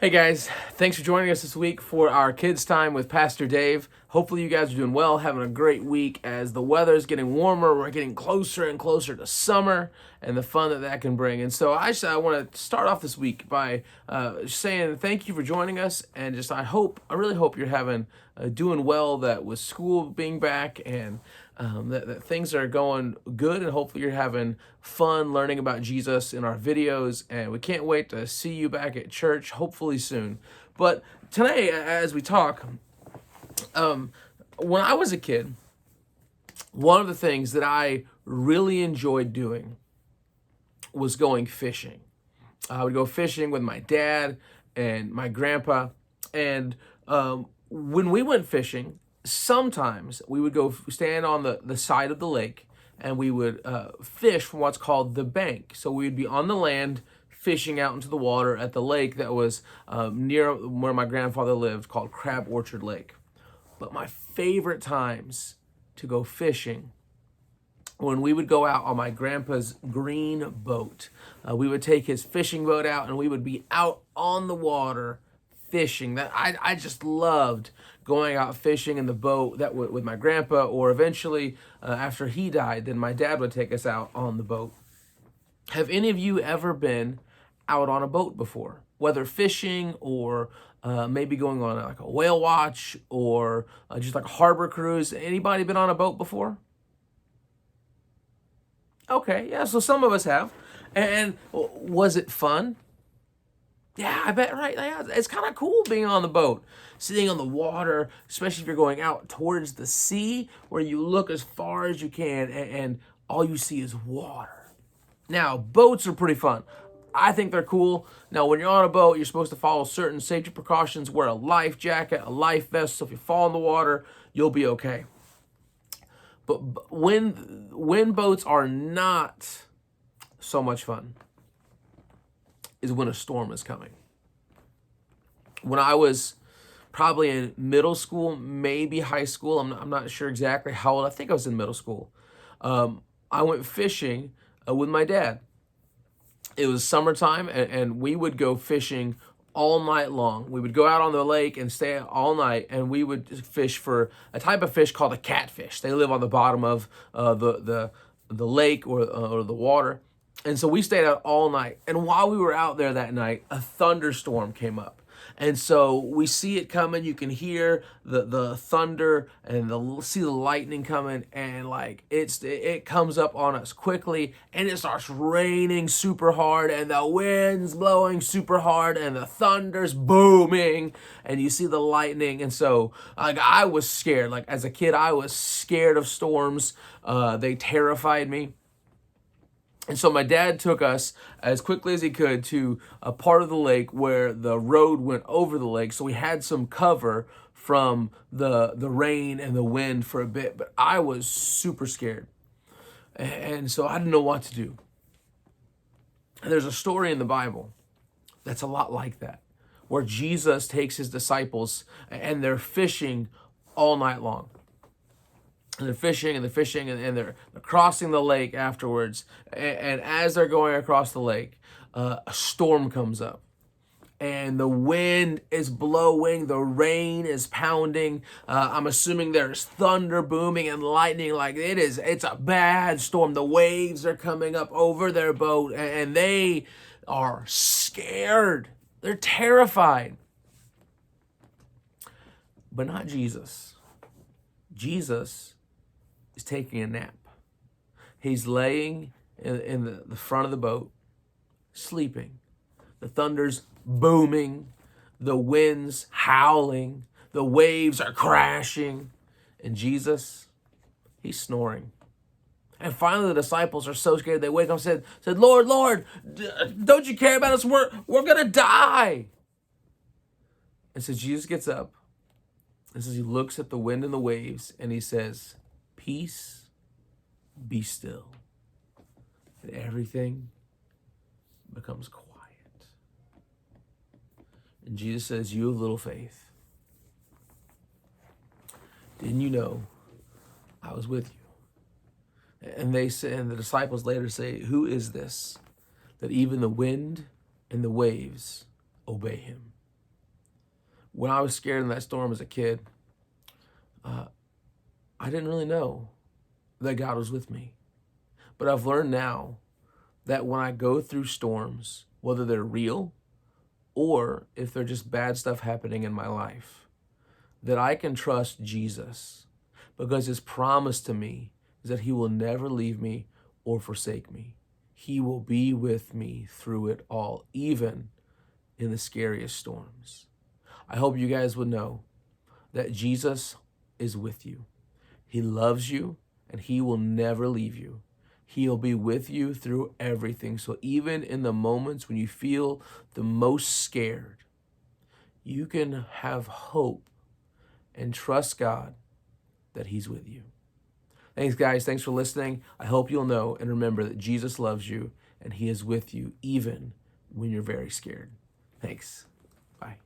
Hey guys, thanks for joining us this week for our kids' time with Pastor Dave. Hopefully, you guys are doing well, having a great week as the weather is getting warmer. We're getting closer and closer to summer and the fun that can bring. And so, I want to start off this week by saying thank you for joining us, and I really hope you're having doing well. That with school being back and that things are going good, and hopefully you're having fun learning about Jesus in our videos. And we can't wait to see you back at church, hopefully soon. But today, as we talk, when I was a kid, one of the things that I really enjoyed doing was going fishing. I would go fishing with my dad and my grandpa. And when we went fishing, sometimes we would go stand on the side of the lake and we would fish from what's called the bank. So we would be on the land fishing out into the water at the lake that was near where my grandfather lived, called Crab Orchard Lake. But my favorite times to go fishing, when we would go out on my grandpa's green boat. We would take his fishing boat out and we would be out on the water fishing. That I just loved going out fishing in the boat with my grandpa, or eventually after he died, then my dad would take us out on the boat. Have any of you ever been out on a boat before? Whether fishing or maybe going on like a whale watch or just like a harbor cruise. Anybody been on a boat before? Okay, yeah, so some of us have. And was it fun? Yeah, I bet, right? Yeah, it's kind of cool being on the boat, sitting on the water, especially if you're going out towards the sea where you look as far as you can and all you see is water. Now, boats are pretty fun. I think they're cool. Now, when you're on a boat, you're supposed to follow certain safety precautions, wear a life jacket, a life vest, so if you fall in the water, you'll be okay. But when boats are not so much fun is when a storm is coming. When I was probably in middle school, maybe high school, I'm not sure exactly how old. I think I was in middle school. I went fishing with my dad. It was summertime, and we would go fishing all night long. We would go out on the lake and stay all night, and we would fish for a type of fish called a catfish. They live on the bottom of the lake or the water. And so we stayed out all night. And while we were out there that night, a thunderstorm came up. And so we see it coming. You can hear the thunder and see the lightning coming, and like it comes up on us quickly, and it starts raining super hard, and the wind's blowing super hard, and the thunder's booming, and you see the lightning. And so like I was scared. Like as a kid, I was scared of storms. They terrified me. And so my dad took us as quickly as he could to a part of the lake where the road went over the lake. So we had some cover from the rain and the wind for a bit, but I was super scared. And so I didn't know what to do. And there's a story in the Bible that's a lot like that, where Jesus takes his disciples and they're fishing all night long. And they're fishing and they're crossing the lake afterwards. And as they're going across the lake, a storm comes up. And the wind is blowing, the rain is pounding. I'm assuming there's thunder booming and lightning. Like it's a bad storm. The waves are coming up over their boat and they are scared. They're terrified. But not Jesus. Jesus is taking a nap. He's laying in the front of the boat, sleeping. The thunder's booming, the wind's howling, the waves are crashing, and Jesus, he's snoring. And finally, the disciples are so scared they wake up and said, Lord, don't you care about us? We're gonna die. And so Jesus gets up and says he looks at the wind and the waves and he says, "Peace, be still." And everything becomes quiet. And Jesus says, "You have little faith. Didn't you know I was with you?" And they say, and the disciples later say, "Who is this that even the wind and the waves obey him?" When I was scared in that storm as a kid, I didn't really know that God was with me. But I've learned now that when I go through storms, whether they're real or if they're just bad stuff happening in my life, that I can trust Jesus because his promise to me is that he will never leave me or forsake me. He will be with me through it all, even in the scariest storms. I hope you guys would know that Jesus is with you. He loves you and he will never leave you. He'll be with you through everything. So even in the moments when you feel the most scared, you can have hope and trust God that he's with you. Thanks, guys. Thanks for listening. I hope you'll know and remember that Jesus loves you and he is with you even when you're very scared. Thanks. Bye.